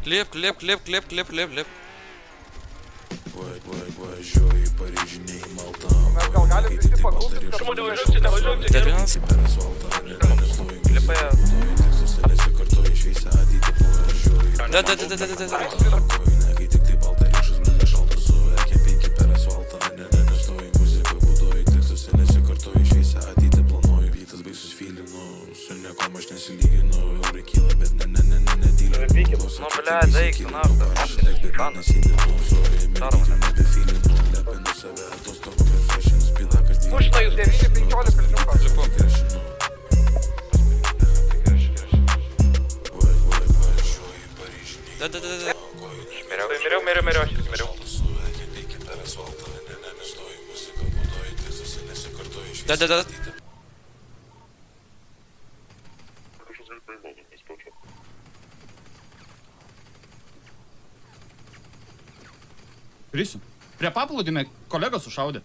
Lip. Mes gal galim visi pagulti, kad Žmonių išti nevažiuoti. Dar vienas. Lipai. Ну, блядь, заикну, нахуй. Пушно jūs 9-15 kalniukas. Miriau, aš miriau. Da. Prisiu. Prie paplūdimio kolegą sušaudė.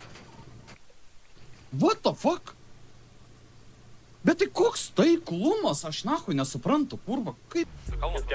What the fuck? Bet tai koks taiklumas, aš nahui nesuprantu, kurva, kaip... Kalnas,